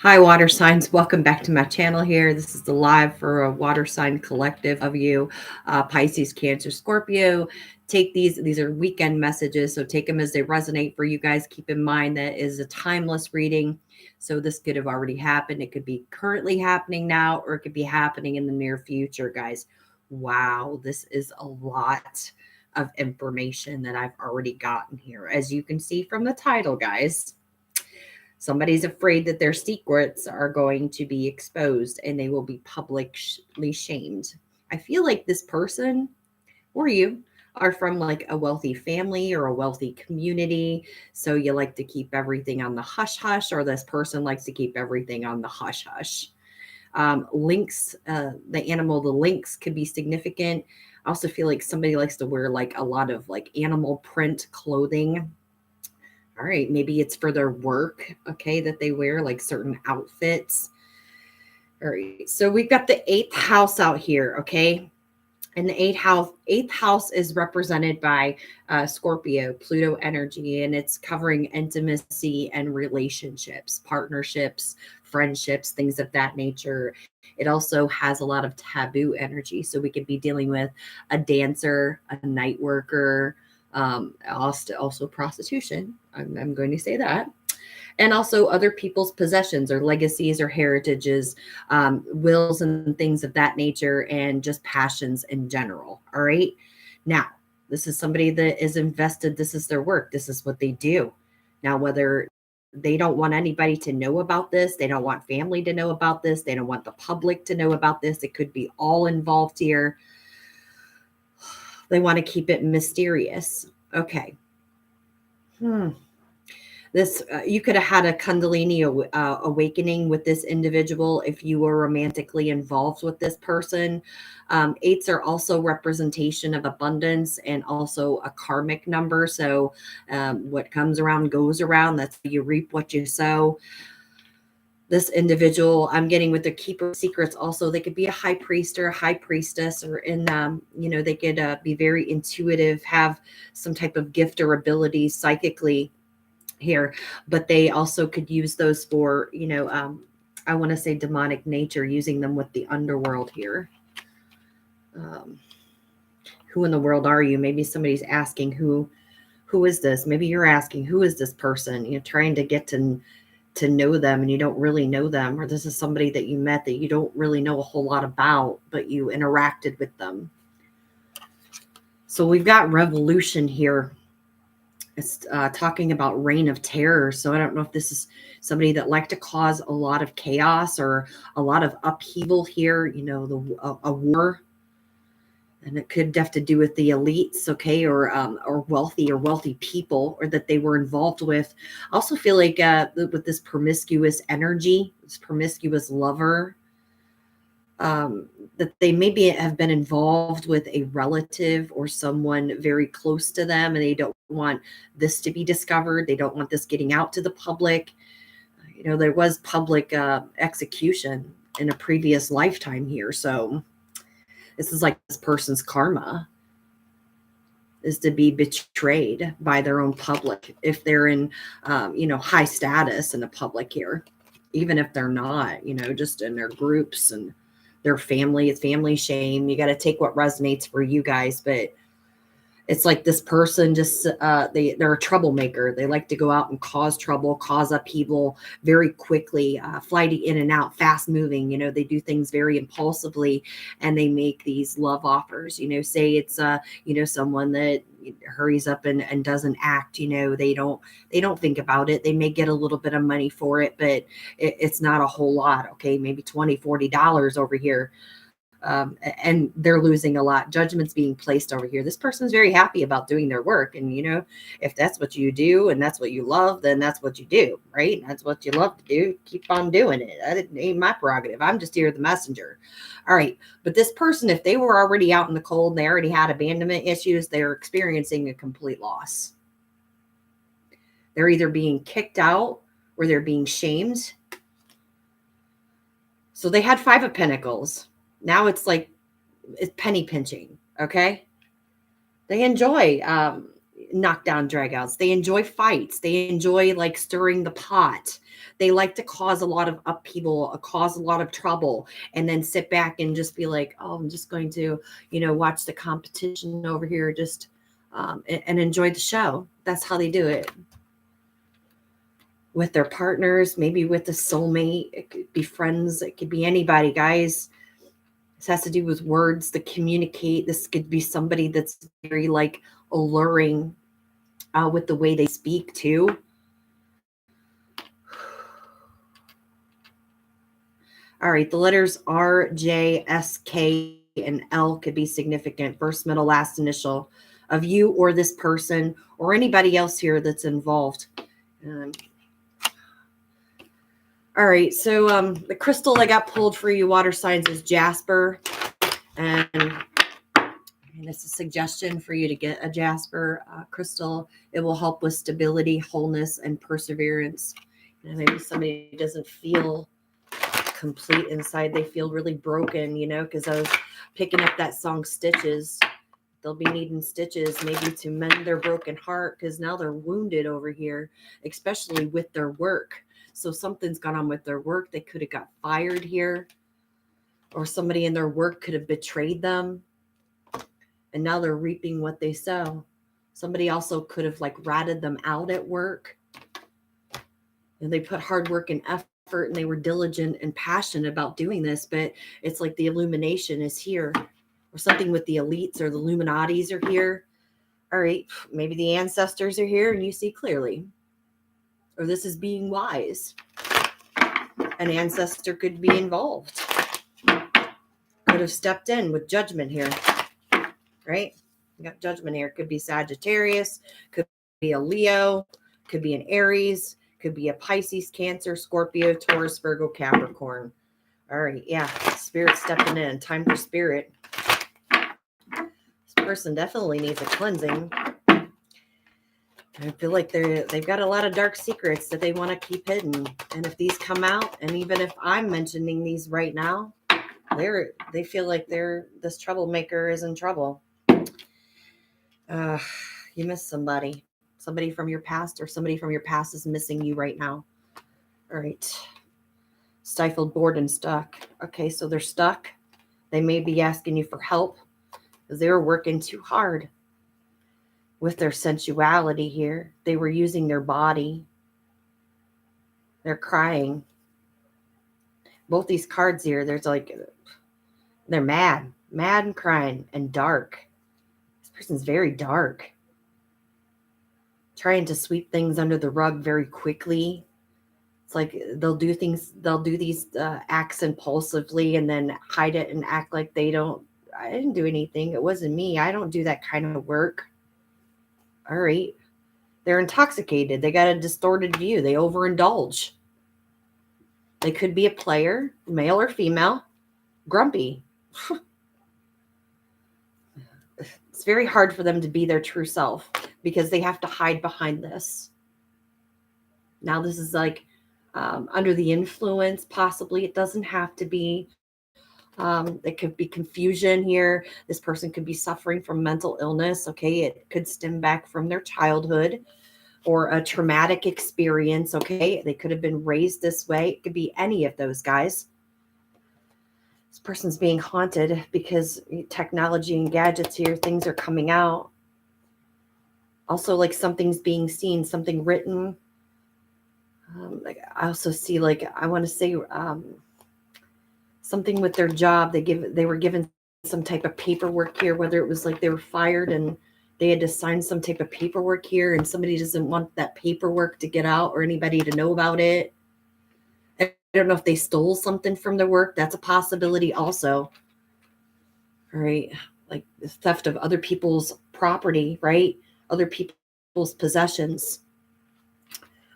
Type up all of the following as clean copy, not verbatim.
Hi, water signs. Welcome back to my channel here. This is the live for a water sign collective of you, Pisces, Cancer, Scorpio. Take these are weekend messages, so take them as they resonate for you guys. Keep in mind that is a timeless reading. So this could have already happened. It could be currently happening now, or it could be happening in the near future, guys. Wow, this is a lot of information that I've already gotten here. As you can see from the title, guys, somebody's afraid that their secrets are going to be exposed and they will be publicly shamed. I feel like this person or you are from like a wealthy family or a wealthy community. So you like to keep everything on the hush hush, or this person likes to keep everything on the hush hush. Lynx, the animal, the lynx could be significant. I also feel like somebody likes to wear like a lot of like animal print clothing. All right, maybe it's for their work, okay, that they wear like certain outfits. All right, so we've got the eighth house out here, okay? And the eighth house is represented by Scorpio, Pluto energy, and it's covering intimacy and relationships, partnerships, friendships, things of that nature. It also has a lot of taboo energy. So we could be dealing with a dancer, a night worker, also prostitution. I'm going to say that, and also other people's possessions or legacies or heritages, wills and things of that nature, and just passions in general. All right. Now, this is somebody that is invested. This is their work. This is what they do. Now, whether they don't want anybody to know about this, they don't want family to know about this, they don't want the public to know about this. It could be all involved here. They want to keep it mysterious. Okay. Hmm. This you could have had a kundalini awakening with this individual if you were romantically involved with this person. Eights are also representation of abundance and also a karmic number. So what comes around goes around. That's how you reap what you sow. This individual, I'm getting with the keeper of secrets, also they could be a high priest or a high priestess, or in they could be very intuitive, have some type of gift or ability psychically here, but they also could use those for, I want to say demonic nature, using them with the underworld here. Um, who in the world are you? Maybe somebody's asking who is this? Maybe you're asking who is this person? You're trying to get to know them and you don't really know them, or this is somebody that you met that you don't really know a whole lot about, but you interacted with them. So we've got revolution here. It's talking about reign of terror. So I don't know if this is somebody that like to cause a lot of chaos or a lot of upheaval here. A war, and it could have to do with the elites, okay, or wealthy people, or that they were involved with. I also feel like with this promiscuous energy, this promiscuous lover, that they maybe have been involved with a relative or someone very close to them, and they don't want this to be discovered. They don't want this getting out to the public. There was public execution in a previous lifetime here. So this is like this person's karma is to be betrayed by their own public if they're in, high status in the public here, even if they're not, just in their groups and their family. It's family shame. You got to take what resonates for you guys, but it's like this person just they're a troublemaker. They like to go out and cause trouble, cause upheaval very quickly, flighty in and out, fast moving. They do things very impulsively, and they make these love offers. Say it's someone that hurries up and doesn't act. They don't think about it. They may get a little bit of money for it, but it's not a whole lot. Okay, maybe $20-$40 over here. And they're losing a lot. Judgments being placed over here. This person's very happy about doing their work. And, if that's what you do and that's what you love, then that's what you do, right? That's what you love to do. Keep on doing it. That ain't my prerogative. I'm just here the messenger. All right. But this person, if they were already out in the cold and they already had abandonment issues, they're experiencing a complete loss. They're either being kicked out or they're being shamed. So they had Five of Pentacles. Now it's like it's penny pinching. Okay. They enjoy knockdown dragouts. They enjoy fights. They enjoy like stirring the pot. They like to cause a lot of upheaval, cause a lot of trouble, and then sit back and just be like, oh, I'm just going to, watch the competition over here, just and enjoy the show. That's how they do it. With their partners, maybe with a soulmate. It could be friends. It could be anybody, guys. This has to do with words that communicate. This could be somebody that's very like alluring with the way they speak too. All right, the letters R, J, S, K, and L could be significant. First, middle, last initial of you or this person or anybody else here that's involved. All right, so the crystal I got pulled for you water signs is jasper. And it's a suggestion for you to get a jasper crystal. It will help with stability, wholeness, and perseverance. Maybe somebody doesn't feel complete inside. They feel really broken, because I was picking up that song Stitches. They'll be needing stitches maybe to mend their broken heart, because now they're wounded over here, especially with their work. So something's gone on with their work. They could have got fired here, or somebody in their work could have betrayed them, and now they're reaping what they sow. Somebody also could have like ratted them out at work, and they put hard work and effort and they were diligent and passionate about doing this, but it's like the illumination is here, or something with the elites or the Illuminatis are here. All right, maybe the ancestors are here and you see clearly, or this is being wise. An ancestor could be involved, could have stepped in with judgment here, right? You got judgment here. Could be Sagittarius, could be a Leo, could be an Aries, could be a Pisces, Cancer, Scorpio, Taurus, Virgo, Capricorn. All right, yeah, spirit stepping in. Time for spirit. This person definitely needs a cleansing. I feel like they've got a lot of dark secrets that they want to keep hidden. And if these come out, and even if I'm mentioning these right now, they feel like this troublemaker is in trouble. You miss somebody from your past, or somebody from your past is missing you right now. All right. Stifled, bored, and stuck. Okay, so they're stuck. They may be asking you for help because they were working too hard with their sensuality here. They were using their body. They're crying. Both these cards here, they're mad and crying and dark. This person's very dark. Trying to sweep things under the rug very quickly. It's like they'll do these acts impulsively and then hide it and act like I didn't do anything. It wasn't me. I don't do that kind of work. All right. They're intoxicated. They got a distorted view. They overindulge. They could be a player, male or female, grumpy. It's very hard for them to be their true self because they have to hide behind this. Now this is like under the influence, possibly. It doesn't have to be. It could be confusion here. This person could be suffering from mental illness. Okay, it could stem back from their childhood or a traumatic experience. Okay, they could have been raised this way. It could be any of those guys. This person's being haunted because technology and gadgets here, things are coming out. Also, like something's being seen, something written. I also see, I want to say something with their job. They were given some type of paperwork here, whether it was like they were fired and they had to sign some type of paperwork here, and somebody doesn't want that paperwork to get out or anybody to know about it. I don't know if they stole something from their work. That's a possibility also. All right. Like the theft of other people's property, right? Other people's possessions,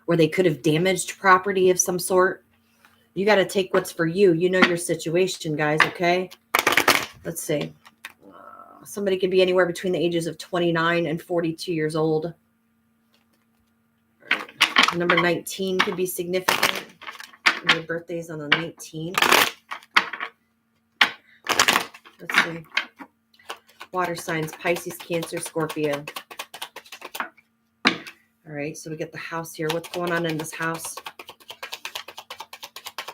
or they could have damaged property of some sort. You got to take what's for you. You know your situation, guys, okay? Let's see. Somebody could be anywhere between the ages of 29 and 42 years old. Number 19 could be significant. Your birthday's on the 19th. Let's see. Water signs, Pisces, Cancer, Scorpio. All right, so we get the house here. What's going on in this house?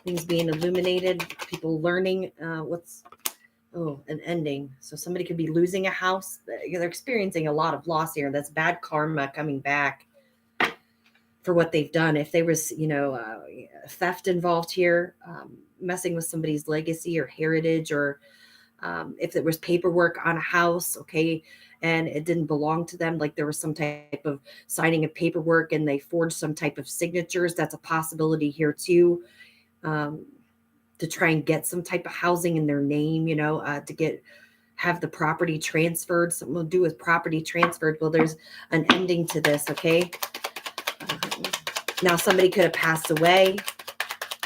Things being illuminated, people learning an ending. So somebody could be losing a house. They're experiencing a lot of loss here. That's bad karma coming back for what they've done. If there was, theft involved here, messing with somebody's legacy or heritage, or if there was paperwork on a house, okay, and it didn't belong to them, like there was some type of signing of paperwork and they forged some type of signatures, that's a possibility here too. To try and get some type of housing in their name, to have the property transferred. Something to do with property transferred. Well, there's an ending to this, okay? Now somebody could have passed away.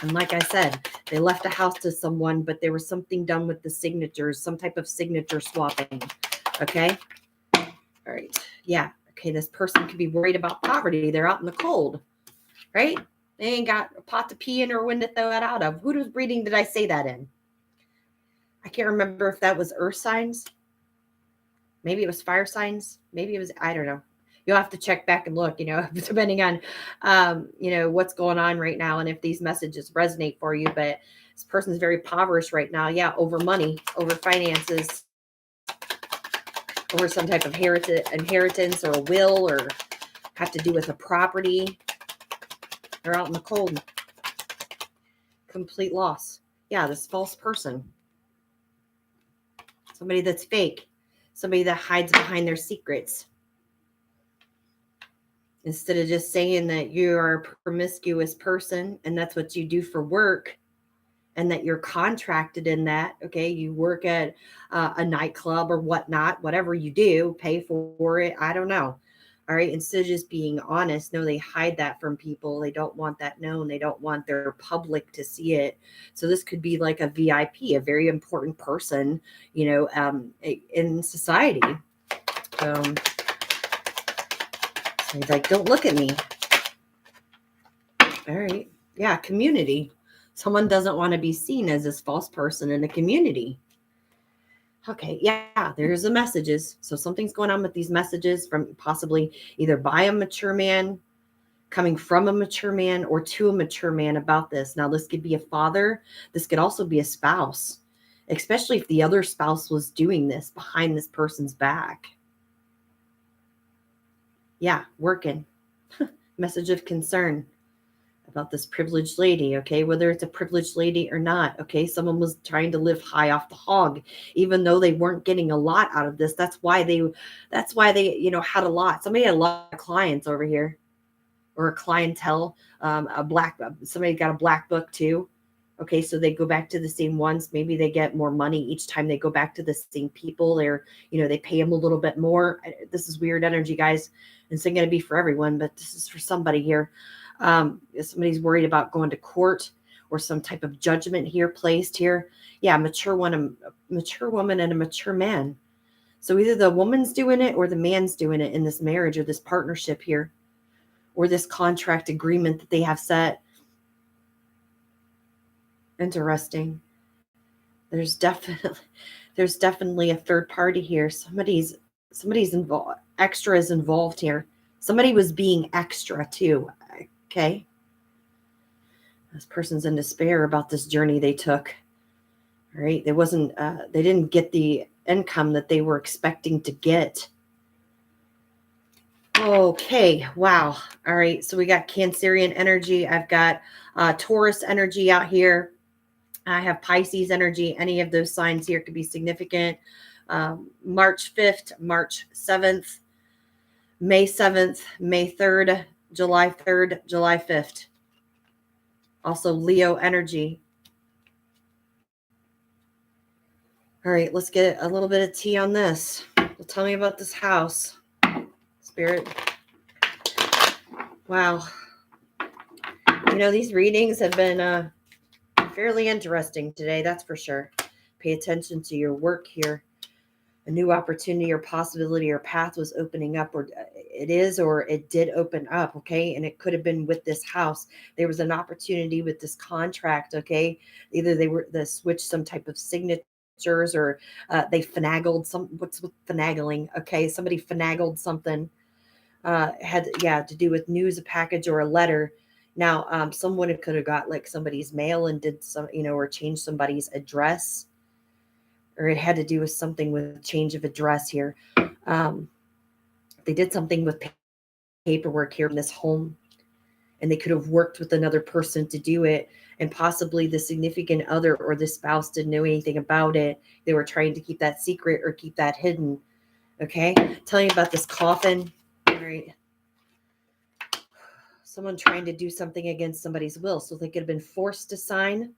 And like I said, they left a house to someone, but there was something done with the signatures, some type of signature swapping, okay? All right, yeah, okay, this person could be worried about poverty. They're out in the cold, right? They ain't got a pot to pee in or when to throw that out of. Whose reading did I say that in? I can't remember if that was earth signs. Maybe it was fire signs. Maybe it was, I don't know. You'll have to check back and look, depending on, what's going on right now and if these messages resonate for you. But this person's very impoverished right now. Yeah, over money, over finances, over some type of inheritance or a will, or have to do with a property. They're out in the cold. Complete loss. Yeah, this false person. Somebody that's fake. Somebody that hides behind their secrets. Instead of just saying that you are a promiscuous person and that's what you do for work and that you're contracted in that, okay, you work at a nightclub or whatnot, whatever you do, pay for it, I don't know. All right, instead of just being honest, no, they hide that from people. They don't want that known. They don't want their public to see it. So this could be like a VIP, a very important person, in society. So he's like, don't look at me. All right. Yeah, community. Someone doesn't want to be seen as this false person in a community. Okay, yeah, there's the messages. So something's going on with these messages from possibly either by a mature man, coming from a mature man, or to a mature man about this. Now, this could be a father. This could also be a spouse, especially if the other spouse was doing this behind this person's back. Yeah, working. Message of concern about this privileged lady, okay, whether it's a privileged lady or not, okay, someone was trying to live high off the hog, even though they weren't getting a lot out of this. That's why they had a lot. Somebody had a lot of clients over here, or a clientele, somebody got a black book too. Okay, so they go back to the same ones. Maybe they get more money each time they go back to the same people. They pay them a little bit more. This is weird energy, guys. It's not going to be for everyone, but this is for somebody here. If somebody's worried about going to court or some type of judgment here placed here. Yeah, a mature woman and a mature man. So either the woman's doing it or the man's doing it in this marriage or this partnership here, or this contract agreement that they have set. Interesting. There's definitely a third party here. Somebody's involved. Extra is involved here. Somebody was being extra too. Okay. This person's in despair about this journey they took. All right. They didn't get the income that they were expecting to get. Okay. Wow. All right. So we got Cancerian energy. I've got Taurus energy out here. I have Pisces energy. Any of those signs here could be significant. March 5th, March 7th, May 7th, May 3rd, July 3rd, July 5th. Also Leo energy. All right, let's get a little bit of tea on this. Tell me about this house, Spirit. Wow. These readings have been fairly interesting today, that's for sure. Pay attention to your work here. A new opportunity or possibility or path was opening up, or it did open up, okay? And it could have been with this house. There was an opportunity with this contract, okay? Either they switched some type of signatures, or they finagled what's with finagling, okay? Somebody finagled something. Had to do with news, a package, or a letter. Now, someone could have got like somebody's mail and did some, or changed somebody's address, or it had to do with something with change of address here. Um, they did something with paperwork here in this home, and they could have worked with another person to do it, and possibly the significant other or the spouse didn't know anything about it. They were trying to keep that secret or keep that hidden. Okay, tell you about this coffin. All right, someone trying to do something against somebody's will, so they could have been forced to sign.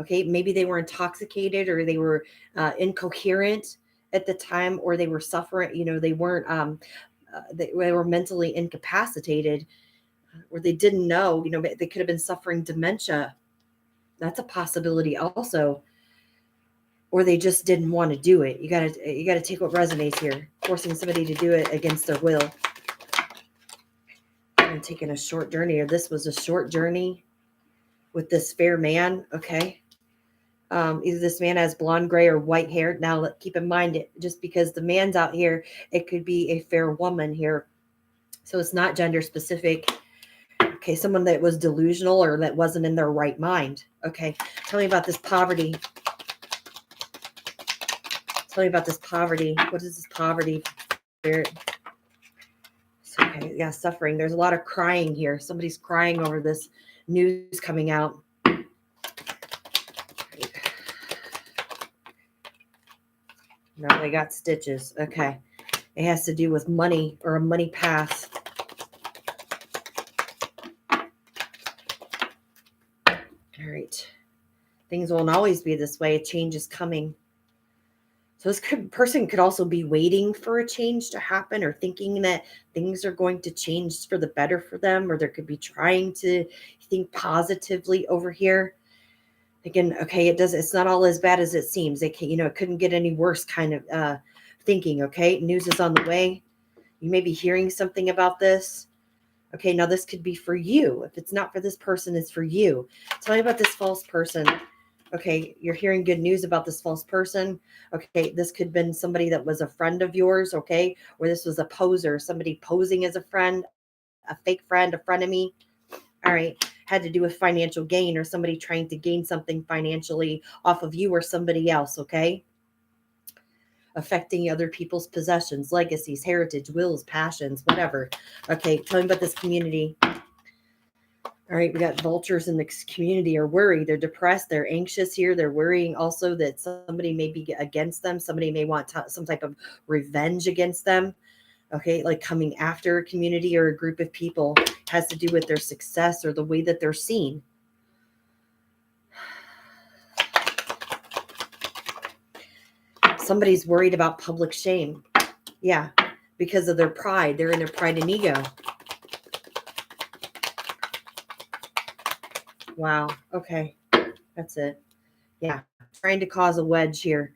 Okay, maybe they were intoxicated, or they were incoherent at the time, or they were suffering, they weren't they were mentally incapacitated, or they didn't know, they could have been suffering dementia. That's a possibility also. Or they just didn't want to do it. You gotta take what resonates here. Forcing somebody to do it against their will. I'm taking a short journey, or this was a short journey with this fair man. Okay. Either this man has blonde, gray, or white hair. Now, keep in mind, just because the man's out here, it could be a fair woman here. So it's not gender specific. Okay, someone that was delusional or that wasn't in their right mind. Okay, tell me about this poverty. Tell me about this poverty. What is this poverty spirit? Okay, yeah, suffering. There's a lot of crying here. Somebody's crying over this news coming out. Now they got stitches. Okay. It has to do with money or a money path. All right. Things won't always be this way. A change is coming. So this person could also be waiting for a change to happen, or thinking that things are going to change for the better for them, or they could be trying to think positively over here. Again, okay, it's not all as bad as it seems. It couldn't get any worse kind of thinking. Okay, news is on the way. You may be hearing something about this. Okay, now this could be for you. If it's not for this person, it's for you. Tell me about this false person. Okay, you're hearing good news about this false person. Okay, this could have been somebody that was a friend of yours, okay? Or this was a poser, somebody posing as a friend, a fake friend, a frenemy. All right, had to do with financial gain, or somebody trying to gain something financially off of you or somebody else, okay? Affecting other people's possessions, legacies, heritage, wills, passions, whatever. Okay, tell me about this community. All right, we got vultures in this community are worried. They're depressed. They're anxious here. They're worrying also that somebody may be against them. Somebody may want some type of revenge against them. Okay, like coming after a community or a group of people. Has to do with their success or the way that they're seen. Somebody's worried about public shame. Yeah, because of their pride. They're in their pride and ego. Wow. Okay. That's it. Yeah. Trying to cause a wedge here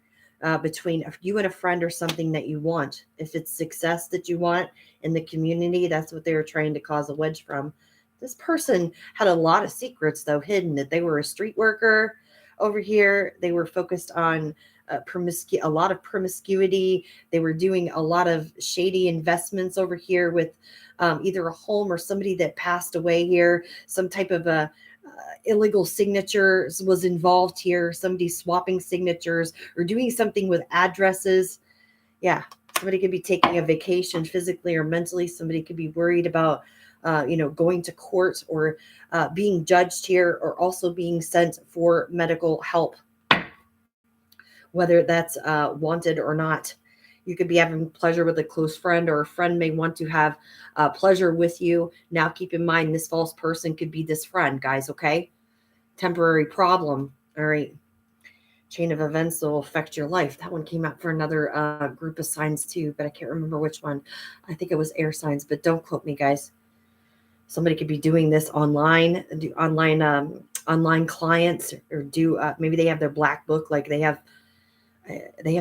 between you and a friend, or something that you want. If it's success that you want in the community, that's what they were trying to cause a wedge from. This person had a lot of secrets, though, hidden. That they were a street worker over here. They were focused on a lot of promiscuity. They were doing a lot of shady investments over here with either a home or somebody that passed away here. Some type of a illegal signatures was involved here. Somebody swapping signatures or doing something with addresses. Yeah, somebody could be taking a vacation physically or mentally. Somebody could be worried about going to court, or being judged here, or also being sent for medical help, whether that's wanted or not. You could be having pleasure with a close friend, or a friend may want to have pleasure with you. Now, keep in mind, this false person could be this friend, guys, okay? Temporary problem. All right. Chain of events that will affect your life. That one came out for another group of signs too, but I can't remember which one. I think it was air signs, but don't quote me, guys. Somebody could be doing this online, do online clients, or do maybe they have their black book, like they have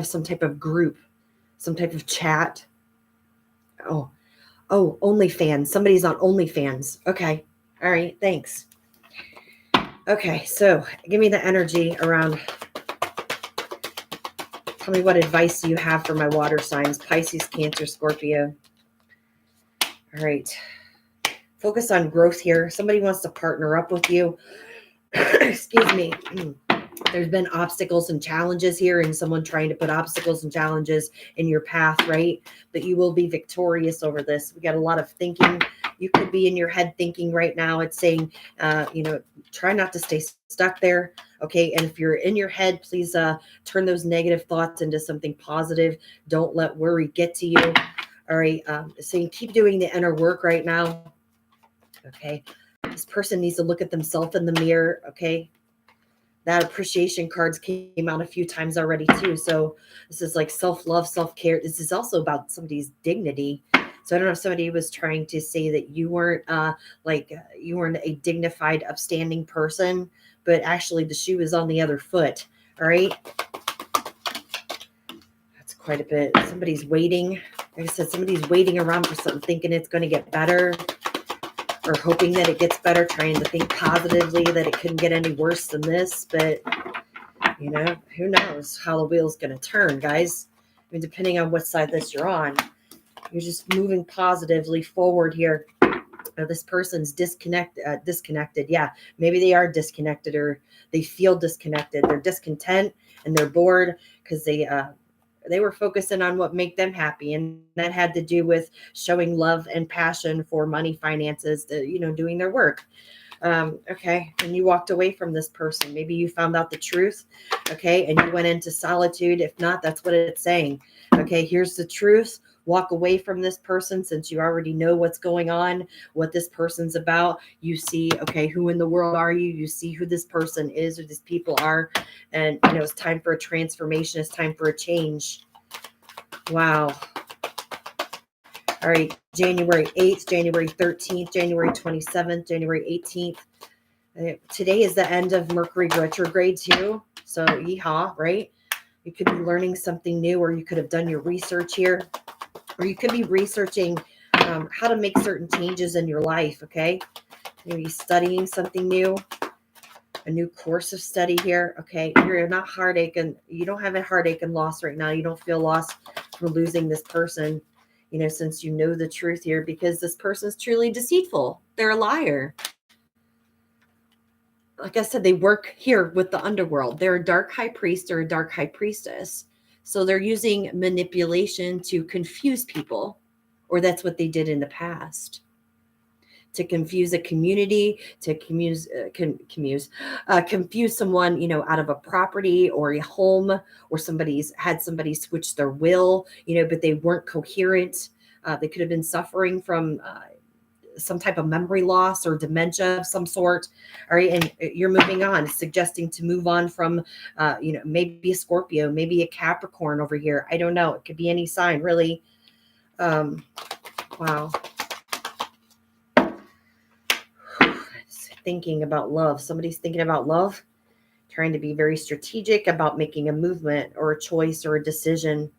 some type of group, some type of chat. Oh, OnlyFans. Somebody's on OnlyFans. Okay. All right. Thanks. Okay. So give me the energy around. Tell me what advice you have for my water signs: Pisces, Cancer, Scorpio. All right. Focus on growth here. Somebody wants to partner up with you. Excuse me. There's been obstacles and challenges here, and someone trying to put obstacles and challenges in your path, right? But you will be victorious over this. We got a lot of thinking. You could be in your head thinking right now. It's saying, try not to stay stuck there. Okay. And if you're in your head, please turn those negative thoughts into something positive. Don't let worry get to you. All right. Saying keep doing the inner work right now. Okay. This person needs to look at themselves in the mirror. Okay. That appreciation cards came out a few times already too. So this is like self-love, self-care. This is also about somebody's dignity. So I don't know if somebody was trying to say that you weren't you weren't a dignified, upstanding person, but actually the shoe is on the other foot. All right. That's quite a bit. Somebody's waiting. Like I said, somebody's waiting around for something, thinking it's going to get better, or hoping that it gets better, trying to think positively that it couldn't get any worse than this. But, who knows how the wheel's going to turn, guys. I mean, depending on what side this you're on, you're just moving positively forward here. This person's disconnected. Yeah, maybe they are disconnected, or they feel disconnected. They're discontent and they're bored because they were focusing on what made them happy, and that had to do with showing love and passion for money, finances, doing their work. Okay, and you walked away from this person. Maybe you found out the truth, okay, and you went into solitude. If not, that's what it's saying. Okay, here's the truth. Walk away from this person since you already know what's going on, what this person's about. You see, okay, who in the world are you? You see who this person is, or these people are, and it's time for a transformation. It's time for a change. Wow. All right, January 8th, January 13th, January 27th, January 18th. Today is the end of Mercury retrograde too. So yeehaw, right? You could be learning something new, or you could have done your research here, or you could be researching how to make certain changes in your life, okay? Maybe studying something new, a new course of study here, okay? You're not heartache, and you don't have a heartache and loss right now. You don't feel lost for losing this person, since you know the truth here, because this person is truly deceitful. They're a liar. Like I said, they work here with the underworld. They're a dark high priest or a dark high priestess. So they're using manipulation to confuse people, or that's what they did in the past. To confuse a community, to confuse someone, out of a property or a home, or had somebody switch their will, but they weren't coherent. They could have been suffering from some type of memory loss or dementia of some sort. All right. And you're moving on. It's suggesting to move on from, maybe a Scorpio, maybe a Capricorn over here. I don't know. It could be any sign, really. Wow. Thinking about love. Somebody's thinking about love, trying to be very strategic about making a movement or a choice or a decision.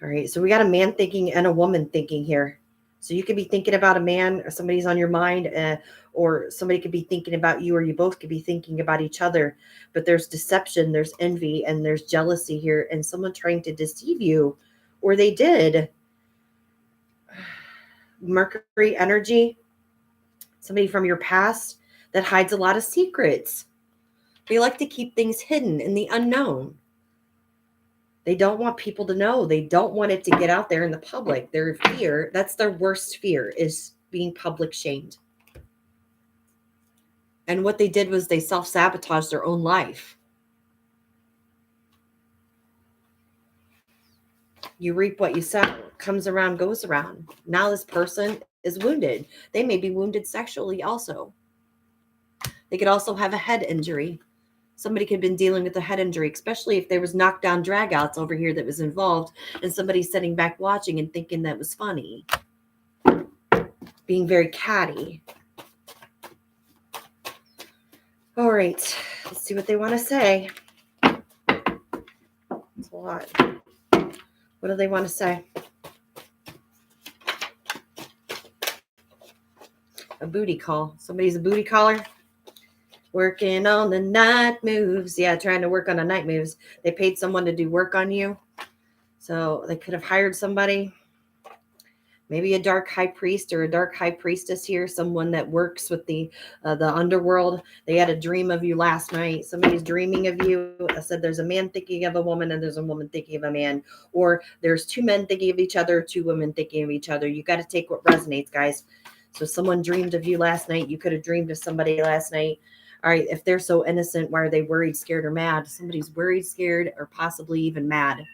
All right. So we got a man thinking and a woman thinking here. So you could be thinking about a man, or somebody's on your mind, or somebody could be thinking about you, or you both could be thinking about each other. But there's deception, there's envy, and there's jealousy here, and someone trying to deceive you, or they did. Mercury energy, somebody from your past that hides a lot of secrets. They like to keep things hidden in the unknown. They don't want people to know. They don't want it to get out there in the public. Their fear, that's their worst fear, is being public shamed. And what they did was they self-sabotaged their own life. You reap what you sow. What comes around goes around. Now this person is wounded. They may be wounded sexually also. They could also have a head injury. Somebody could have been dealing with a head injury, especially if there was knockdown dragouts over here that was involved, and somebody sitting back watching and thinking that was funny. Being very catty. All right, let's see what they want to say. It's a lot. What do they want to say? A booty call. Somebody's a booty caller. Working on the night moves. Yeah, trying to work on the night moves. They paid someone to do work on you. So they could have hired somebody. Maybe a dark high priest or a dark high priestess here, someone that works with the underworld. They had a dream of you last night. Somebody's dreaming of you. I said there's a man thinking of a woman and there's a woman thinking of a man, or there's two men thinking of each other, two women thinking of each other. You got to take what resonates, guys. So someone dreamed of you last night. You could have dreamed of somebody last night. All right, if they're so innocent, why are they worried, scared, or mad? Somebody's worried, scared, or possibly even mad.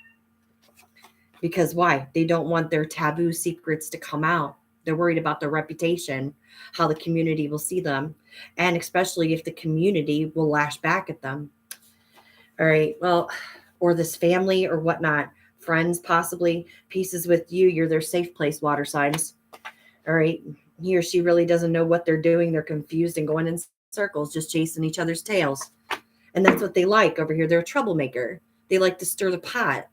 Because why? They don't want their taboo secrets to come out. They're worried about their reputation, how the community will see them, and especially if the community will lash back at them. All right, well, or this family or whatnot, friends possibly, pieces with you, you're their safe place, water signs. All right, he or she really doesn't know what they're doing. They're confused and going in circles, just chasing each other's tails. And that's what they like over here. They're a troublemaker. They like to stir the pot.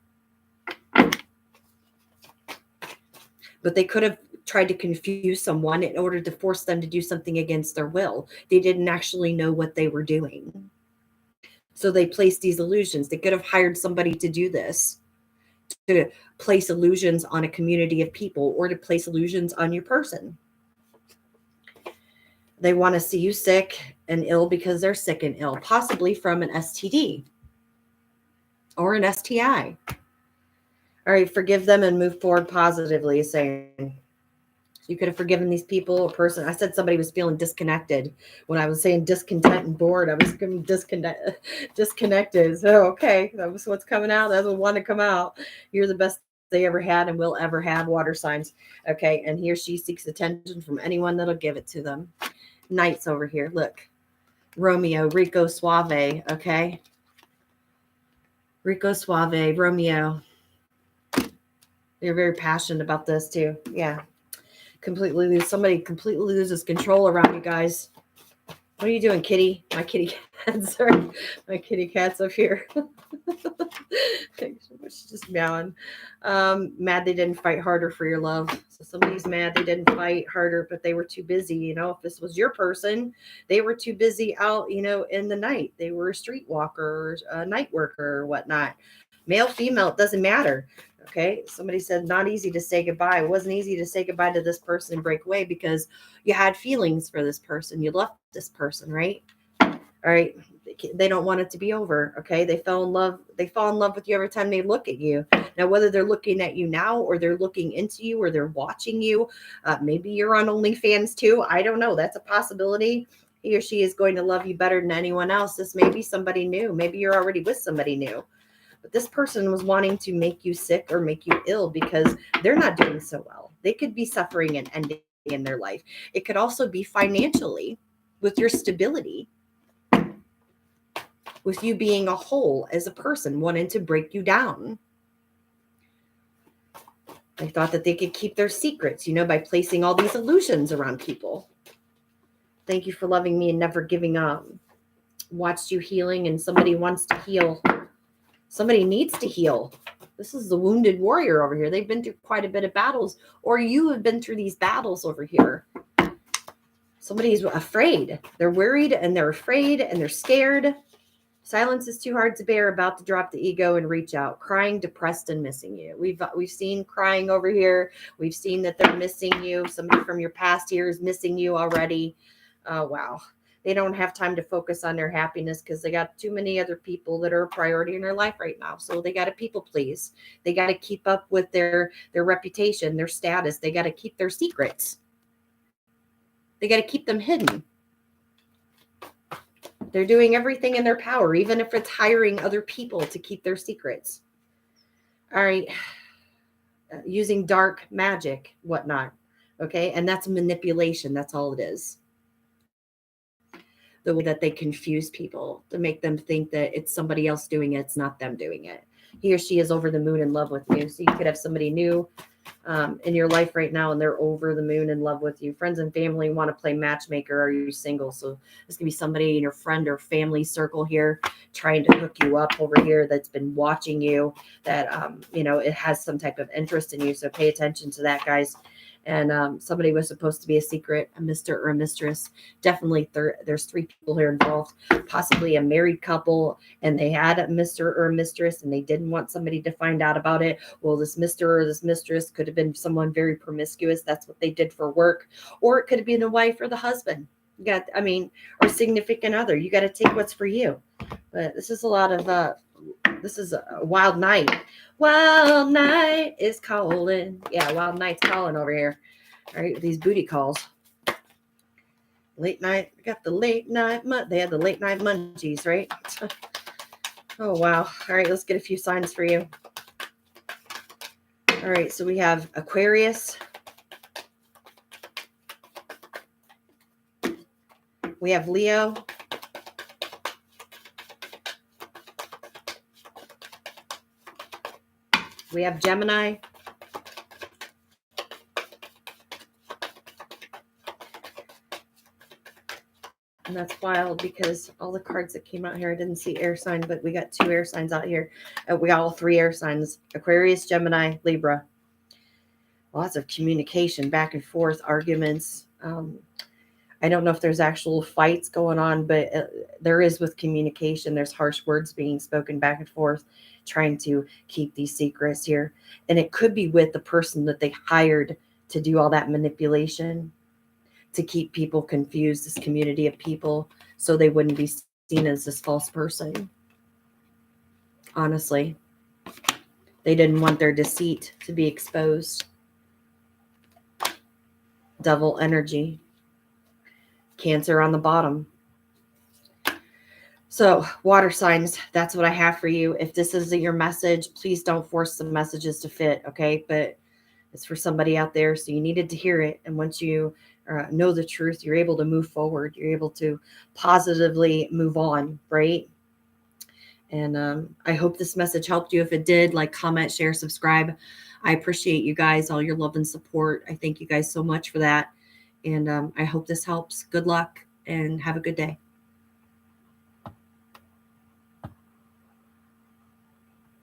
But they could have tried to confuse someone in order to force them to do something against their will. They didn't actually know what they were doing. So they placed these illusions. They could have hired somebody to do this, to place illusions on a community of people or to place illusions on your person. They want to see you sick and ill because they're sick and ill, possibly from an STD or an STI. All right, forgive them and move forward positively, saying you could have forgiven these people, a person. I said somebody was feeling disconnected. When I was saying discontent and bored, I was disconnected. So, okay, that was what's coming out. That's what wanted to come out. You're the best they ever had and will ever have, water signs. Okay, and he or she seeks attention from anyone that'll give it to them. Knights over here. Look, Romeo, Rico Suave. Okay, Rico Suave, Romeo. You're very passionate about this too. Yeah. Somebody completely loses control around you guys. What are you doing, kitty? My kitty cat. Sorry. My kitty cat's up here. She's just meowing. Mad they didn't fight harder for your love. So somebody's mad they didn't fight harder, but they were too busy. You know, if this was your person, they were too busy out, you know, in the night. They were a streetwalker, a night worker, or whatnot. Male, female, it doesn't matter. Okay. Somebody said not easy to say goodbye. It wasn't easy to say goodbye to this person and break away because you had feelings for this person. You loved this person, right? All right. They don't want it to be over. Okay. They fall in love with you every time they look at you. Now, whether they're looking at you now or they're looking into you or they're watching you, maybe you're on OnlyFans too. I don't know. That's a possibility. He or she is going to love you better than anyone else. This may be somebody new. Maybe you're already with somebody new. But this person was wanting to make you sick or make you ill because they're not doing so well. They could be suffering and ending in their life. It could also be financially with your stability, with you being a whole as a person, wanting to break you down. They thought that they could keep their secrets, you know, by placing all these illusions around people. Thank you for loving me and never giving up. Watched you healing and somebody wants to heal. Somebody needs to heal. This is the wounded warrior over here. They've been through quite a bit of battles, or you have been through these battles over here. Somebody's afraid. They're worried and they're afraid and they're scared. Silence is too hard to bear, about to drop the ego and reach out, crying, depressed, and missing you. We've seen crying over here. We've seen that they're missing you. Somebody from your past year is missing you already. Wow. They don't have time to focus on their happiness because they got too many other people that are a priority in their life right now. So they got to people please. They got to keep up with their reputation, their status. They got to keep their secrets. They got to keep them hidden. They're doing everything in their power, even if it's hiring other people to keep their secrets. All right. Using dark magic, whatnot. Okay. And that's manipulation. That's all it is. The way that they confuse people to make them think that it's somebody else doing it. It's not them doing it. He or she is over the moon in love with you. So you could have somebody new in your life right now, and they're over the moon in love with you. Friends and family want to play matchmaker. Are you single? So this could be somebody in your friend or family circle here trying to hook you up over here that's been watching you, that, you know, it has some type of interest in you. So pay attention to that, guys. And somebody was supposed to be a secret, a Mr. or a mistress. Definitely there's 3 people here involved, possibly a married couple, and they had a Mr. or a mistress and they didn't want somebody to find out about it. Well, this Mr. or this mistress could have been someone very promiscuous. That's what they did for work. Or it could have been the wife or the husband. Or significant other. You got to take what's for you. But this is a lot of this is a wild night. Wild night is calling. Yeah, wild night's calling over here. All right, these booty calls. Late night. We got the late night. They had the late night munchies, right? Oh, wow. All right, let's get a few signs for you. All right, so we have Aquarius. We have Leo. We have Gemini. And that's wild because all the cards that came out here, I didn't see air sign, but we got 2 air signs out here. We got all 3 air signs: Aquarius, Gemini, Libra. Lots of communication, back and forth, arguments. I don't know if there's actual fights going on, but there is with communication. There's harsh words being spoken back and forth, trying to keep these secrets here. And it could be with the person that they hired to do all that manipulation, to keep people confused, this community of people, so they wouldn't be seen as this false person. Honestly, they didn't want their deceit to be exposed. Devil energy. Cancer on the bottom. So, water signs, that's what I have for you. If this isn't your message, please don't force the messages to fit, okay? But it's for somebody out there, so you needed to hear it. And once you know the truth, you're able to move forward. You're able to positively move on, right? And I hope this message helped you. If it did, like, comment, share, subscribe. I appreciate you guys, all your love and support. I thank you guys so much for that. And I hope this helps. Good luck and have a good day.